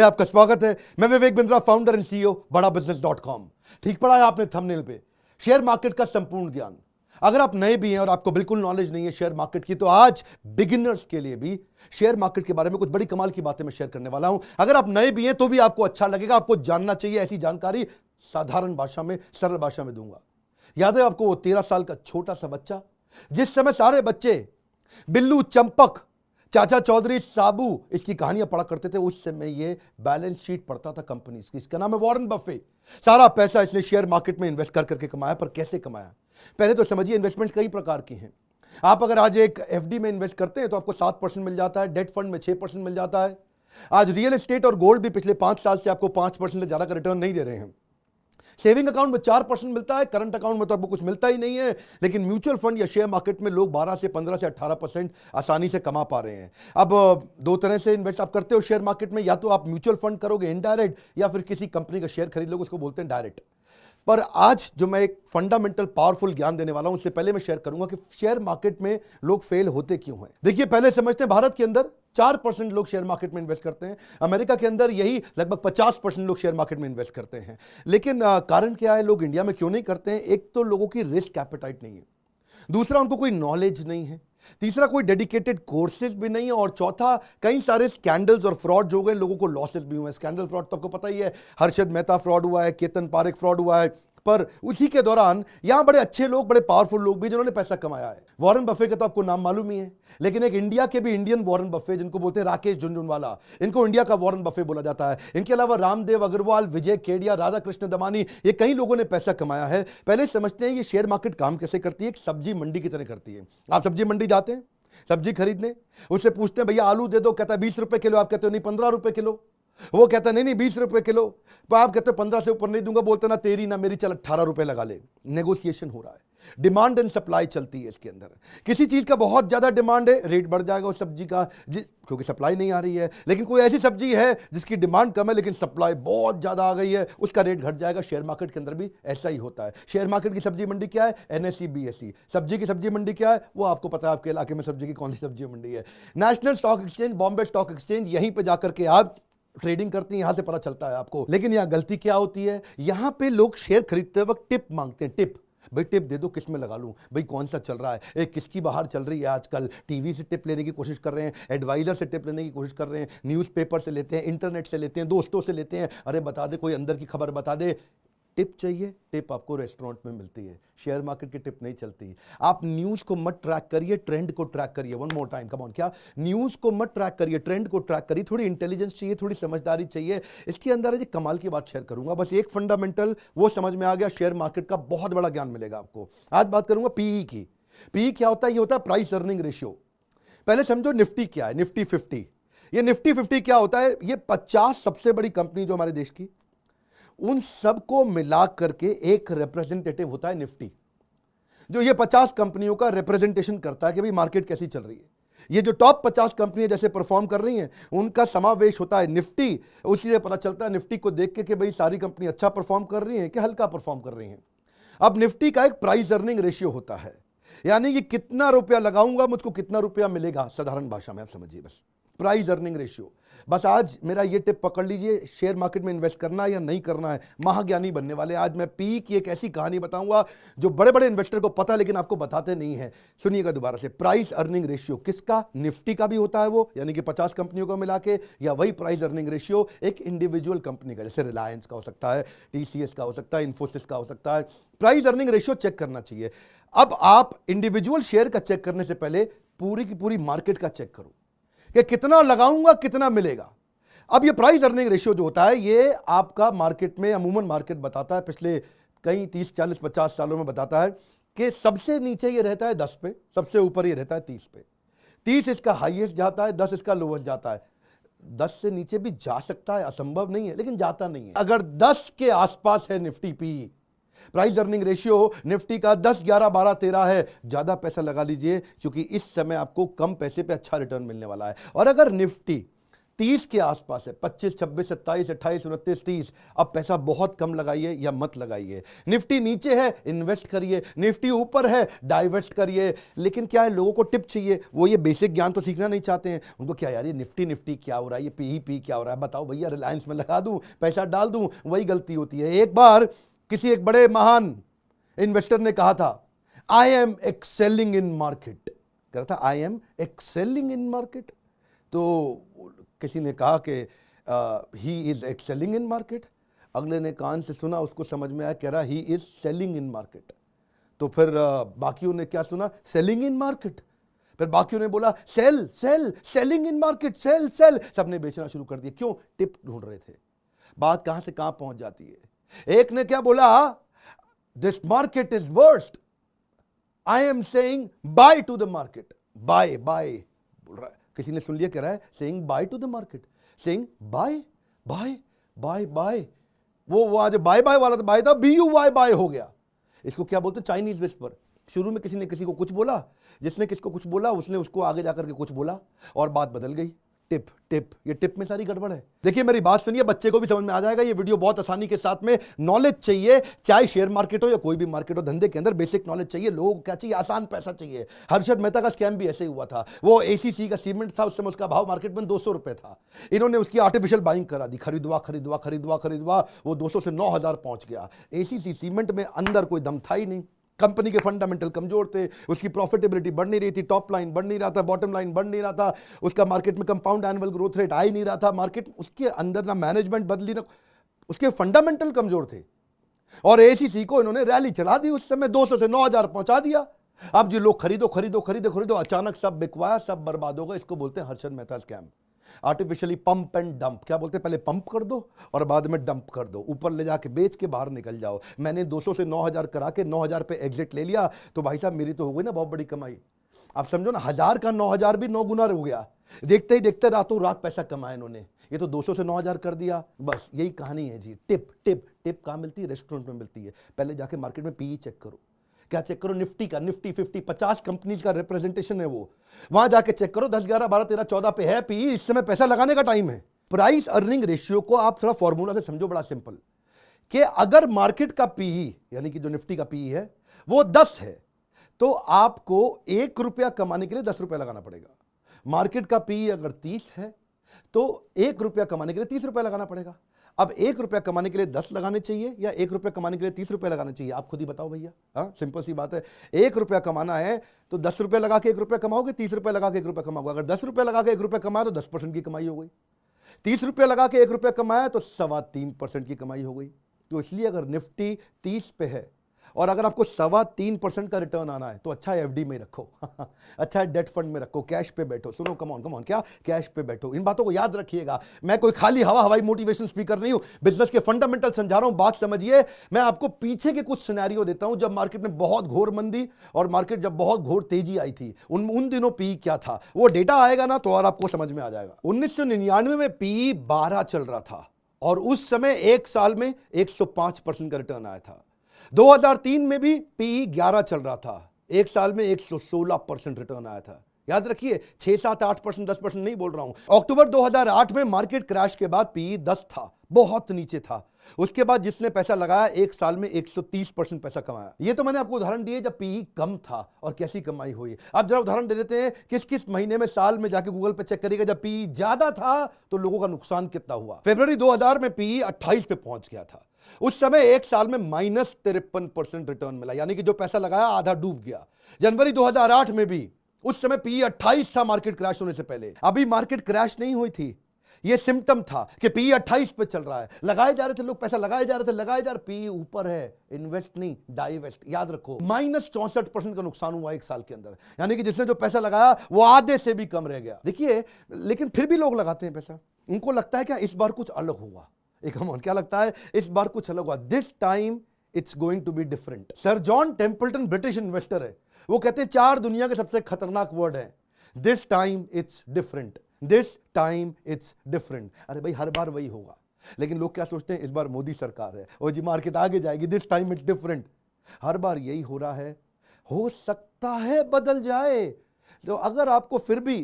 आपका स्वागत है। मैं Vivek Bindra, founder and CEO बड़ा बिजनेस.com। ठीक पढ़ा है आपने थंबनेल पे, शेयर मार्केट का संपूर्ण ज्ञान। अगर आप नए भी हैं और आपको बिल्कुल नॉलेज नहीं है शेयर मार्केट की, तो आज बिगिनर्स के लिए भी शेयर मार्केट के बारे में कुछ बड़ी कमाल की बातें मैं शेयर करने वाला हूं। अगर आप नए भी हैं तो भी आपको अच्छा लगेगा, आपको जानना चाहिए। ऐसी जानकारी साधारण भाषा में, सरल भाषा में दूंगा। याद है आपको वो 13 साल का छोटा सा बच्चा, जिस समय सारे बच्चे बिल्लू, चंपक, चाचा चौधरी, साबू इसकी कहानियां पढ़ा करते थे, उस समय ये बैलेंस शीट पढ़ता था कंपनीज की। इसका नाम है वॉरेन बफे। सारा पैसा इसने शेयर मार्केट में इन्वेस्ट कर करके कमाया। पर कैसे कमाया, पहले तो समझिए। इन्वेस्टमेंट कई प्रकार की हैं। आप अगर आज एक एफडी में इन्वेस्ट करते हैं तो आपको 7% मिल जाता है, डेट फंड में 6% मिल जाता है। आज रियल एस्टेट और गोल्ड भी पिछले 5 साल से आपको 5% से ज्यादा का रिटर्न नहीं दे रहे हैं। सेविंग अकाउंट में 4% मिलता है, करंट अकाउंट में तो आपको कुछ मिलता ही नहीं है। लेकिन म्यूचुअल फंड या शेयर मार्केट में लोग 12 से 15 से 18% आसानी से कमा पा रहे हैं। अब दो तरह से इन्वेस्ट आप करते हो शेयर मार्केट में, या तो आप म्यूचुअल फंड करोगे इनडायरेक्ट, या फिर किसी कंपनी का शेयर खरीद लोगे, उसको बोलते हैं डायरेक्ट। पर आज जो मैं एक फंडामेंटल पावरफुल ज्ञान देने वाला हूं, उससे पहले मैं शेयर करूंगा कि शेयर मार्केट में लोग फेल होते क्यों हैं। देखिए, पहले समझते हैं भारत के अंदर 4% लोग शेयर मार्केट में इन्वेस्ट करते हैं। अमेरिका के अंदर यही लगभग 50% लोग शेयर मार्केट में इन्वेस्ट करते हैं। लेकिन कारण क्या है, लोग इंडिया में क्यों नहीं करते हैं? एक तो लोगों की रिस्क एपेटाइट नहीं है, दूसरा उनको कोई नॉलेज नहीं है, तीसरा कोई डेडिकेटेड कोर्सेज भी नहीं है, और चौथा कई सारे स्कैंडल्स और फ्रॉड हो गए, लोगों को लॉसेस भी हुए हैं। स्कैंडल फ्रॉड तो आपको पता ही है, हर्षद मेहता फ्रॉड हुआ है, केतन पारेख फ्रॉड हुआ है। पर उसी के दौरान यहां बड़े अच्छे लोग, बड़े पावरफुल लोग भी जिन्होंने पैसा कमाया है। वॉरेन बफे का तो आपको नाम मालूम ही है, लेकिन एक इंडिया के भी इंडियन वॉरेन बफे, जिनको बोलते हैं राकेश झुनझुनवाला, इनको इंडिया का वॉरेन बफे बोला जाता है। इनके अलावा रामदेव अग्रवाल, विजय केडिया, राधा कृष्ण दमानी, ये कई लोगों ने पैसा कमाया है। पहले समझते हैं ये शेयर मार्केट काम कैसे करती है। एक सब्जी मंडी की तरह करती है। आप सब्जी मंडी जाते हैं सब्जी खरीदने, उससे पूछते हैं भैया आलू दे दो, कहता है 20 रुपए किलो। आप कहते हो नहीं 15 रुपए किलो। वो कहता है नहीं 20 रुपए किलो। तो आप कहते हो 15 से ऊपर नहीं दूंगा। बोलते ना तेरी ना मेरी, चल 18 रुपए लगा ले। नेगोशिएशन हो रहा है, डिमांड एंड सप्लाई चलती है इसके अंदर। किसी चीज का बहुत ज्यादा डिमांड है, रेट बढ़ जाएगा उस सब्जी का, क्योंकि सप्लाई नहीं आ रही है। लेकिन कोई ऐसी सब्जी है जिसकी डिमांड कम है लेकिन सप्लाई बहुत ज्यादा आ गई है, उसका रेट घट जाएगा। शेयर मार्केट के अंदर भी ऐसा ही होता है। शेयर मार्केट की सब्जी मंडी क्या है? NSE BSE. सब्जी की सब्जी मंडी क्या है? वो आपको पता है आपके इलाके में सब्जी की कौन सी सब्जी मंडी है। National stock exchange, Bombay stock exchange, यहीं पर जाकर के आप ट्रेडिंग करती हैं, यहां से पता चलता है आपको। लेकिन यहां गलती क्या होती है, यहां पे लोग शेयर खरीदते वक्त टिप मांगते हैं। टिप, भाई टिप दे दो, किस में लगा लूं, भाई कौन सा चल रहा है, एक किसकी बाहर चल रही है आजकल। टीवी से टिप लेने की कोशिश कर रहे हैं, एडवाइजर से टिप लेने की कोशिश कर रहे हैं, न्यूज़पेपर से लेते हैं, इंटरनेट से लेते हैं, दोस्तों से लेते हैं। अरे बता दे, कोई अंदर की खबर बता दे। टिप चाहिए, टिप आपको रेस्टोरेंट में मिलती है। शेयर मार्केट की टिप नहीं चलती। आप न्यूज़ को मत ट्रैक करिए, ट्रेंड को ट्रैक करिए। One more time, come on. क्या? न्यूज़ को मत ट्रैक करिए, ट्रेंड को ट्रैक करिए। थोड़ी इंटेलिजेंस चाहिए, थोड़ी समझदारी चाहिए। इसके अंदर है जी कमाल की बात शेयर करूंगा। बस एक फंडामेंटल वो समझ में आ गया, शेयर मार्केट का बहुत बड़ा ज्ञान मिलेगा आपको। आज बात करूंगा पीई की। पीई क्या होता है? ये होता है प्राइस अर्निंग रेशियो। पहले समझो निफ्टी क्या है, निफ्टी 50। ये निफ्टी 50 क्या होता है? ये 50 सबसे बड़ी कंपनी जो हमारे देश की, उन सबको मिला करके एक रिप्रेजेंटेटिव होता है निफ्टी, जो ये 50 कंपनियों का रिप्रेजेंटेशन करता है कि भाई मार्केट कैसी चल रही है। ये जो टॉप 50 कंपनियां जैसे परफॉर्म कर रही हैं, उनका समावेश होता है निफ्टी। उसी से पता चलता है निफ्टी को देख के कि भाई सारी कंपनी अच्छा परफॉर्म कर रही हैं कि हल्का परफॉर्म कर रही हैं। अब निफ्टी का एक प्राइस अर्निंग रेशियो होता है, यानी कि कितना रुपया लगाऊंगा मुझको कितना रुपया मिलेगा। साधारण भाषा में आप समझिए, बस प्राइस अर्निंग रेशियो। बस आज मेरा ये टिप पकड़ लीजिए, शेयर मार्केट में इन्वेस्ट करना है या नहीं करना है, महाज्ञानी बनने वाले। आज मैं पी की एक ऐसी कहानी बताऊंगा जो बड़े बड़े इन्वेस्टर को पता है लेकिन आपको बताते नहीं है। सुनिएगा दोबारा से। प्राइस अर्निंग रेशियो किसका? निफ्टी का भी होता है वो, यानी कि 50 कंपनियों को मिला के, या वही प्राइस अर्निंग रेशियो एक इंडिविजुअल कंपनी का, जैसे रिलायंस का हो सकता है, टीसीएस का हो सकता है, इन्फोसिस का हो सकता है। प्राइस अर्निंग रेशियो चेक करना चाहिए। अब आप इंडिविजुअल शेयर का चेक करने से पहले पूरी की पूरी मार्केट का चेक करो कि कितना लगाऊंगा कितना मिलेगा। अब ये प्राइस अर्निंग रेशियो जो होता है, ये आपका मार्केट में अमूमन मार्केट बताता है, पिछले कई 30 40 50 सालों में बताता है कि सबसे नीचे ये रहता है 10 पे, सबसे ऊपर ये रहता है 30 पे। 30 इसका हाईएस्ट जाता है, 10 इसका लोवेस्ट जाता है। 10 से नीचे भी जा सकता है, असंभव नहीं है, लेकिन जाता नहीं है। अगर 10 के आसपास है Nifty P, price earning ratio Nifty का 10, 11, 12, 13 है, ज्यादा पैसा लगा लीजिए, क्योंकि इस समय आपको कम पैसे पे अच्छा रिटर्न मिलने वाला है। और अगर निफ्टी 30 के आसपास है, 25, 26, 27, 28, 29, 30। अब पैसा बहुत कम लगाइए या मत लगाइए। निफ्टी नीचे है, इन्वेस्ट करिए। निफ्टी ऊपर है, डाइवेस्ट करिए। लेकिन क्या है, लोगों को टिप चाहिए, वो ये बेसिक ज्ञान तो सीखना नहीं चाहते हैं। उनको क्या यार, ये निफ्टी क्या हो रहा है, ये पी क्या हो रहा है, बताओ भैया, रिलायंस में लगा दूं, पैसा डाल दूं। वही गलती होती है। एक बार किसी एक बड़े महान इन्वेस्टर ने कहा था, I am excelling in market. कह रहा था I am excelling in market. तो किसी ने कहा कि he is excelling in market. अगले ने कान से सुना, उसको समझ में आया, कह रहा he is selling in market. तो फिर बाकियों ने क्या सुना, सेलिंग इन मार्केट। फिर बाकियों ने बोला sell sell, selling in market, sell sell. सबने बेचना शुरू कर दिया। क्यों? टिप ढूंढ रहे थे। बात कहां से कहां पहुंच जाती है। एक ने क्या बोला, this market is worst, I am saying bye to the market. Bye bye बोल रहा है। किसी ने सुन लिया, कह रहा है saying bye to the market, saying bye bye bye bye. वो आज बाय बाय वाला तो बाय था, BUY बाय हो गया। इसको क्या बोलते हैं, चाइनीज विस्पर। शुरू में किसी ने किसी को कुछ बोला, जिसने किसको कुछ बोला उसने उसको आगे जाकर के कुछ बोला और बात बदल गई। टिप टिप, ये टिप में सारी गड़बड़ है। देखिए मेरी बात सुनिए, बच्चे को भी समझ में आ जाएगा। ये वीडियो बहुत आसानी के साथ में, नॉलेज चाहिए, चाहे शेयर मार्केट हो या कोई भी मार्केट हो, धंधे के अंदर बेसिक नॉलेज चाहिए। लोगों को क्या चाहिए, आसान पैसा चाहिए। हर्षद मेहता का स्कैम भी ऐसे ही हुआ था। वो ACC का सीमेंट था, उस समय उसका भाव मार्केट में 200 रुपए था। इन्होंने उसकी आर्टिफिशियल बाइंग करा दी, खरीदवा खरीदवा खरीदवा खरीदवा, वो 200 से 9000 पहुंच गया। ACC सीमेंट में अंदर कोई दम था ही नहीं। कंपनी के फंडामेंटल कमजोर थे, उसकी प्रॉफिटेबिलिटी बढ़ नहीं रही थी, टॉप लाइन बढ़ नहीं रहा था, बॉटम लाइन बढ़ नहीं रहा था, उसका मार्केट में कंपाउंड एनुअल ग्रोथ रेट आ ही नहीं रहा था। मार्केट उसके अंदर ना मैनेजमेंट बदली, ना उसके फंडामेंटल कमजोर थे। और ACC को इन्होंने रैली चला दी, उस समय 200 से 9000 पहुंचा दिया। अब जो लोग खरीदो खरीदो खरीदो खरीदो, अचानक सब बिकवाया, सब बर्बाद होगा। इसको बोलते हैं Harshad Mehta scam. Artificially pump and dump. क्या बोलते हैं, पहले पंप कर दो और बाद में डंप कर दो, ऊपर ले जाके बेच के बाहर निकल जाओ। मैंने 200 से 9000 करा के 9000 पे एग्जिट ले लिया, तो भाई साहब मेरी तो हो गई ना बहुत बड़ी कमाई। आप समझो ना, 1000 का 9000 भी 9 गुना हो गया। देखते ही देखते रातों रात पैसा कमाया इन्होंने। ये तो 200 से 9000 कर दिया, बस यही कहानी है जी। टिप टिप टिप कहाँ मिलती है, रेस्टोरेंट में मिलती है। पहले जाके मार्केट में PE चेक करो। क्या चेक करो, निफ्टी का, निफ्टी 50, 50 कंपनीज का रिप्रेजेंटेशन है वो। वहां जाके चेक करो, 10, 11, 12, 13, 14 पे है PE। इस समय पैसा लगाने का टाइम है। प्राइस अर्निंग रेशियो को आप थोड़ा फॉर्मूला से समझो, बड़ा सिंपल, कि अगर मार्केट का PE यानी कि जो निफ्टी का PE है वो 10 है, तो आपको 1 रुपया कमाने के लिए 10 रुपया लगाना पड़ेगा। मार्केट का PE अगर 30 है तो 1 रुपया कमाने के लिए 30 रुपया लगाना पड़ेगा। अब 1 रुपया कमाने के लिए 10 लगाने चाहिए या 1 रुपया कमाने के लिए 30 रुपया लगाने चाहिए, आप खुद ही बताओ भैया। हाँ, सिंपल सी बात है। 1 रुपया कमाना है तो 10 रुपया लगा के 1 रुपया कमाओगे, 30 रुपया लगा के 1 रुपया कमाओगे। अगर 10 रुपया लगा के 1 रुपया कमाया तो 10% की कमाई हो गई। 30 रुपया लगा के 1 रुपया कमाया तो 3.25% की कमाई हो गई। तो इसलिए अगर निफ्टी 30 पे है और अगर आपको 3.25% का रिटर्न आना है तो अच्छा है FD में रखो अच्छा है डेट फंड में रखो, कैश पे बैठो। सुनो, कम ऑन, क्या कैश पे बैठो। इन बातों को याद रखिएगा। मैं कोई खाली हवाई मोटिवेशन स्पीकर नहीं हूं, बिजनेस के फंडामेंटल समझा रहा हूं, बात समझिए। मैं आपको पीछे के कुछ सिनेरियो देता हूं, जब मार्केट में बहुत घोर मंदी और मार्केट जब बहुत घोर तेजी आई थी, उन दिनों PE क्या था। वो डेटा आएगा ना तो और आपको समझ में आ जाएगा। 1999 में PE 12 चल रहा था और उस समय एक साल में 105% का रिटर्न आया था। 2003 में भी PE 11 चल रहा था, एक साल में 116% रिटर्न आया था। याद रखिए, 6, 7, 8%, 10% नहीं बोल रहा हूं। अक्टूबर 2008 में मार्केट क्रैश के बाद PE 10 था, बहुत नीचे था। उसके बाद जिसने पैसा लगाया एक साल में 130% पैसा कमाया। ये तो मैंने आपको उदाहरण दिए जब PE कम था और कैसी कमाई हुई। अब जरा उदाहरण दे देते हैं, किस किस महीने में, साल में जाके गूगल पे चेक करिएगा जब PE ज्यादा था तो लोगों का नुकसान कितना हुआ। फरवरी 2000 में PE 28 पे पहुंच गया था। उस समय एक साल में -53% रिटर्न मिला, यानी कि जो पैसा लगाया आधा डूब गया। जनवरी 2008 में भी उस समय PE 28 था मार्केट क्रैश होने से पहले। अभी मार्केट क्रैश नहीं हुई थी, ये सिम्टम था कि PE 28 पे चल रहा है। लगाए जा रहे थे लोग, पैसा लगाए जा रहे थे, PE ऊपर है। इन्वेस्ट नहीं, डाइवेस्ट। याद रखो, -64% का नुकसान हुआ एक साल के अंदर, यानी कि जिसने जो पैसा लगाया वो आधे से भी कम रह गया। देखिए, लेकिन फिर भी लोग लगाते हैं पैसा। उनको लगता है क्या इस बार कुछ अलग होगा। क्या लगता है इस बार कुछ अलग हुआ, this time it's going to be different. Sir John Templeton British investor है, वो कहते हैं 4 दुनिया के सबसे खतरनाक वर्ड है, this time it's different, this time it's different. अरे भाई, हर बार वही होगा, लेकिन लोग क्या सोचते हैं इस बार मोदी सरकार है और जी मार्केट आगे जाएगी, दिस टाइम इट्स डिफरेंट। हर बार यही हो रहा है, हो सकता है बदल जाए। तो अगर आपको फिर भी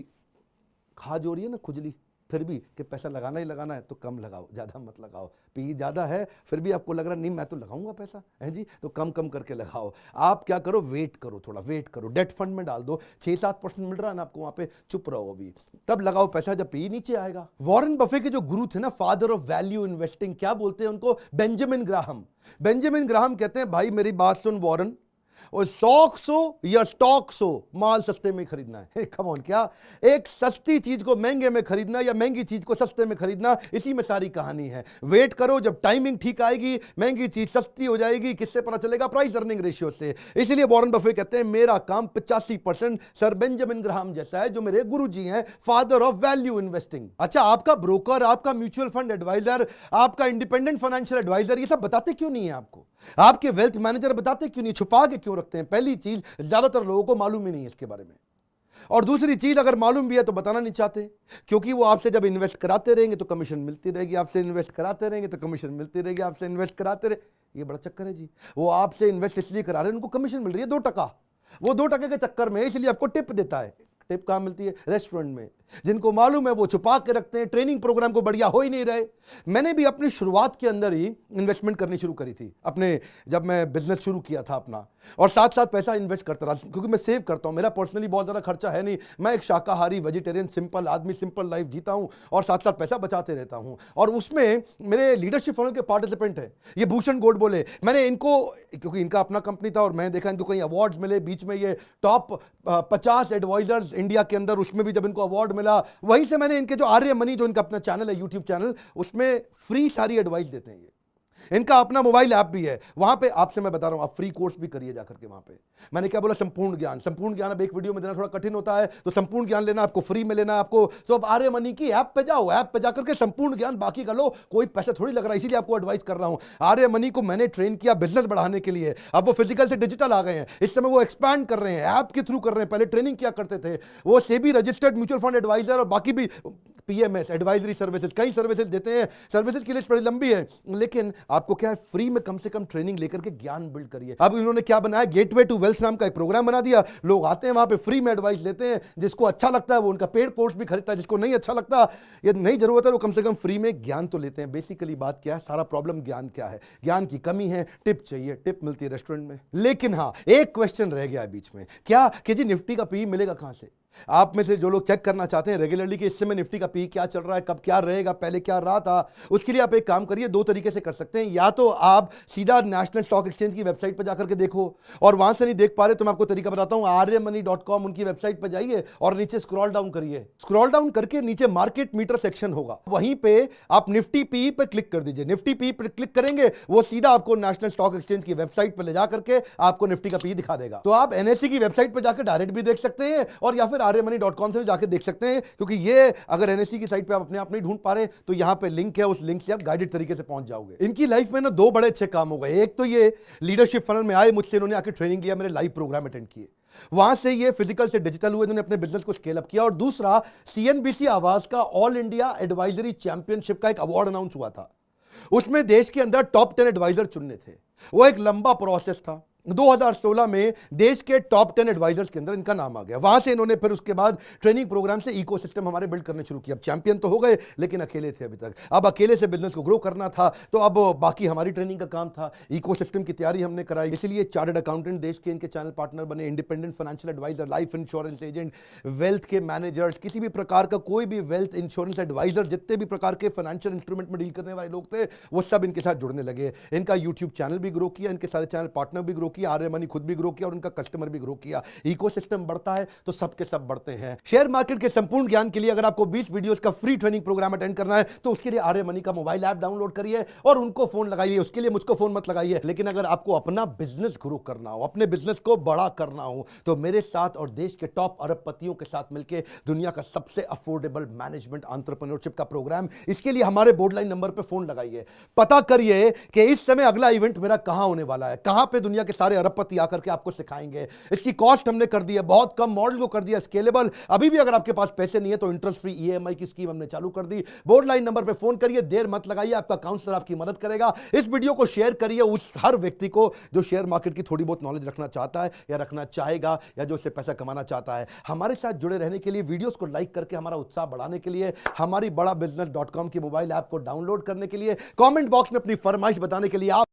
खा जो रही है ना खुजली, फिर भी कि पैसा लगाना ही लगाना है तो कम लगाओ, ज़्यादा मत लगाओ। पी ज़्यादा है फिर भी आपको लग रहा नहीं मैं तो लगाऊंगा पैसा है जी, तो कम कम करके लगाओ। आप क्या करो, वेट करो, थोड़ा वेट करो, डेट फंड में डाल दो, 6-7% मिल रहा है ना आपको वहाँ पे, चुप रहो अभी, तब लगाओ पैसा जब पी नीचे आएगा। वॉरेन बफे के जो गुरु थे ना, फादर ऑफ वैल्यू इन्वेस्टिंग, क्या बोलते हैं उनको, बेंजामिन ग्राहम। बेंजामिन ग्राहम कहते हैं भाई मेरी बात सुन वॉरेन, और स्टॉक्स हो या स्टॉक्स हो, माल सस्ते में खरीदना है। कम ऑन, क्या एक सस्ती चीज को महंगे में खरीदना या महंगी चीज को सस्ते में खरीदना, इसी में सारी कहानी है। वेट करो, जब टाइमिंग ठीक आएगी महंगी चीज सस्ती हो जाएगी। किससे पता चलेगा, प्राइस अर्निंग रेशियो से। इसलिए वॉरेन बफे कहते हैं मेरा काम 85% सर बेंजामिन ग्राहम जैसा है, जो मेरे गुरुजी हैं, फादर ऑफ वैल्यू इन्वेस्टिंग। अच्छा, आपका ब्रोकर, आपका म्यूचुअल फंड एडवाइजर, आपका इंडिपेंडेंट फाइनेंशियल एडवाइजर ये सब बताते क्यों नहीं है आपको? आपके वेल्थ मैनेजर बताते क्यों नहीं, छुपा के क्यों रखते हैं? पहली चीज, ज्यादातर लोगों को मालूम ही नहीं है इसके बारे में। और दूसरी चीज, अगर मालूम भी है तो बताना नहीं चाहते, क्योंकि वो आपसे जब इन्वेस्ट कराते रहेंगे तो कमीशन मिलती रहेगी, आपसे इन्वेस्ट कराते रहेंगे तो कमीशन मिलती रहेगी, आपसे इन्वेस्ट कराते रहे। ये बड़ा चक्कर है जी। वो आपसे इन्वेस्ट इसलिए करा रहे हैं, उनको कमीशन मिल रही है 2%। वो 2% के चक्कर में इसलिए आपको टिप देता है। टिप कहाँ मिलती है? रेस्टोरेंट में। जिनको मालूम है वो छुपा के रखते हैं, ट्रेनिंग प्रोग्राम को बढ़िया हो ही नहीं रहे। मैंने भी अपनी शुरुआत के अंदर ही इन्वेस्टमेंट करनी शुरू करी थी अपने, जब मैं बिजनेस शुरू किया था अपना, और साथ साथ पैसा इन्वेस्ट करता रहा, क्योंकि मैं सेव करता हूं। मेरा पर्सनली बहुत ज़्यादा खर्चा है नहीं, मैं एक शाकाहारी वेजिटेरियन सिंपल आदमी, सिंपल लाइफ जीता हूं और साथ साथ पैसा बचाते रहता हूं। और उसमें मेरे लीडरशिप फनल के पार्टिसिपेंट हैं, ये भूषण गोड बोले, मैंने इनको, क्योंकि इनका अपना कंपनी था और मैं देखा इनको कहीं अवार्ड मिले, बीच में ये टॉप 50 एडवाइजर्स इंडिया के अंदर, उसमें भी जब इनको अवार्ड मिला, वहीं से मैंने इनके जो आर्य मनी, जो इनका अपना चैनल है, यूट्यूब चैनल, उसमें फ्री सारी एडवाइस देते हैं ये। इनका अपना मोबाइल ऐप भी है, वहां पे आपसे मैं बता रहा हूं, आप फ्री कोर्स भी करिए जाकर के वहां पे। मैंने क्या बोला, संपूर्ण ज्ञान। संपूर्ण ज्ञान अब एक वीडियो में देना थोड़ा कठिन होता है, तो संपूर्ण ज्ञान लेना आपको फ्री में लेना है आपको, तो अब आर्य मनी की ऐप पे जाओ, ऐप पे जाकर के संपूर्ण ज्ञान बाकी का लो, कोई पैसा थोड़ी लग रहा है, इसीलिए आपको एडवाइस कर रहा हूं। आर्य मनी को मैंने ट्रेन किया बिजनेस बढ़ाने के लिए, अब वो फिजिकल से डिजिटल आ गए हैं, इस समय वो एक्सपैंड कर रहे हैं, ऐप के थ्रू कर रहे हैं। पहले ट्रेनिंग किया करते थे, वो SEBI registered mutual fund advisor और बाकी भी पीएमएस एडवाइजरी सर्विसेज, कई सर्विसेज देते हैं। सर्विसेज की लिस्ट बड़ी लंबी है, लेकिन आपको क्या है, फ्री में कम से कम ट्रेनिंग लेकर के ज्ञान बिल्ड करिए। अब इन्होंने क्या बनाया, गेटवे टू वेल्थ नाम का एक प्रोग्राम बना दिया। लोग आते हैं वहां पे, फ्री में एडवाइस लेते हैं, जिसको अच्छा लगता है वो उनका पेड कोर्स भी खरीदता है, जिसको नहीं अच्छा लगता, ये नहीं जरूरत है, वो कम से कम फ्री में ज्ञान तो लेते हैं। बेसिकली बात क्या है, सारा प्रॉब्लम ज्ञान क्या है, ज्ञान की कमी है, टिप चाहिए, टिप मिलती है रेस्टोरेंट में। लेकिन हाँ, एक क्वेश्चन रह गया बीच में, क्या कि जी निफ्टी का पी मिलेगा कहां से? आप में से जो लोग चेक करना चाहते हैं रेगुलरली कि इस समय निफ्टी का पी क्या चल रहा है, कब क्या रहेगा, पहले क्या रहा था, उसके लिए आप एक काम करिए, 2 तरीके से कर सकते हैं। या तो आप सीधा नेशनल स्टॉक एक्सचेंज की वेबसाइट पर जाकर के देखो, और वहां से नहीं देख पा रहे तो मैं आपको तरीका बताता हूं, arymoney.com उनकी वेबसाइट पर जाइए और नीचे स्क्रॉल डाउन करिए। स्क्रॉल डाउन करके नीचे मार्केट मीटर सेक्शन होगा, वहीं पे आप निफ्टी पी पर क्लिक कर दीजिए। निफ्टी पी पर क्लिक करेंगे, वो सीधा आपको नेशनल स्टॉक एक्सचेंज की वेबसाइट पर ले जाकर के आपको निफ्टी का पी दिखा देगा। तो आप एनएसई की वेबसाइट पर जाकर डायरेक्ट भी देख सकते हैं, और या फिर arymoney.com से जाके देख सकते हैं, क्योंकि ये अगर एनएसई की साइट पे आप अपने आप नहीं ढूंढ पा रहे तो यहां पे लिंक है, उस लिंक से आप गाइडेड तरीके से पहुंच जाओगे। इनकी लाइफ में ना 2 बड़े अच्छे काम हो गए। एक तो ये लीडरशिप फनल में आए, मुझसे इन्होंने आके ट्रेनिंग लिया, मेरे लाइव प्रोग्राम अटेंड किए, वहां से ये फिजिकल से डिजिटल हुए, इन्होंने अपने बिजनेस को स्केल अप किया। और दूसरा, सीएनबीसी आवाज का ऑल इंडिया एडवाइजरी चैंपियनशिप का एक अवार्ड अनाउंस हुआ था, उसमें देश के अंदर टॉप 10 एडवाइजर चुनने थे। वो एक लंबा प्रोसेस था। 2016 में देश के टॉप 10 एडवाइजर्स के अंदर इनका नाम आ गया। वहां से इन्होंने फिर उसके बाद ट्रेनिंग प्रोग्राम से इकोसिस्टम हमारे बिल्ड करने शुरू किया। अब चैंपियन तो हो गए, लेकिन अकेले थे अभी तक। अब अकेले से बिजनेस को ग्रो करना था, तो अब बाकी हमारी ट्रेनिंग का काम था, इकोसिस्टम की तैयारी हमने कराई। इसलिए चार्टर्ड अकाउंटेंट देश के इनके चैनल पार्टनर बने, independent financial advisor, life insurance agent, wealth के मैनेजर्स, किसी भी प्रकार का कोई भी वेल्थ इंश्योरेंस एडवाइजर, जितने भी प्रकार के फाइनेंशियल इंस्ट्रूमेंट में डील करने वाले लोग थे, वो सब इनके साथ जुड़ने लगे। इनका यूट्यूब चैनल भी ग्रो किया, इनके सारे चैनल पार्टनर भी ग्रो किया, आर्य मनी खुद ग्रो किया और उनका कस्टमर भी ग्रो किया। इकोसिस्टम बढ़ता है तो सबके सब बढ़ते हैं। शेयर मार्केट के संपूर्ण ज्ञान के लिए अगर आपको 20 वीडियोस का फ्री ट्रेनिंग प्रोग्राम अटेंड करना है तो उसके लिए आर्य मनी का मोबाइल ऐप डाउनलोड करिए और उनको फोन लगाइए। उसके लिए मुझको फोन मत लगाइए। लेकिन अगर आपको अपना बिजनेस ग्रो करना हो, अपने बिजनेस को बड़ा करना हो, तो मेरे साथ और देश के टॉप अरबपतियों के साथ मिलकर दुनिया का सबसे अफोर्डेबल मैनेजमेंट एंटरप्रेन्योरशिप का प्रोग्राम, इसके लिए हमारे बोर्ड लाइन नंबर पर फोन लगाइए। पता करिए कि इस समय अगला इवेंट मेरा कहां होने वाला है, कहां पे दुनिया के सारे अरबपति आकर के आपको सिखाएंगे। इसकी कॉस्ट हमने कर दी है बहुत कम, मॉडल को कर दिया स्केलेबल। अभी भी अगर आपके पास पैसे नहीं है तो इंटरेस्ट फ्री ईएमआई की स्कीम हमने चालू कर दी। बोर्ड लाइन नंबर पे फोन करिए, देर मत लगाइए, आपका काउंसलर आपकी मदद करेगा। इस वीडियो को शेयर करिए उस हर व्यक्ति को जो शेयर मार्केट की थोड़ी बहुत नॉलेज रखना चाहता है या रखना चाहेगा या जो उससे पैसा कमाना चाहता है। हमारे साथ जुड़े रहने के लिए, वीडियोस को लाइक करके हमारा उत्साह बढ़ाने के लिए, हमारी बड़ा बिजनेस.com की मोबाइल ऐप को डाउनलोड करने के लिए, कमेंट बॉक्स में अपनी फरमाइश बताने के लिए आप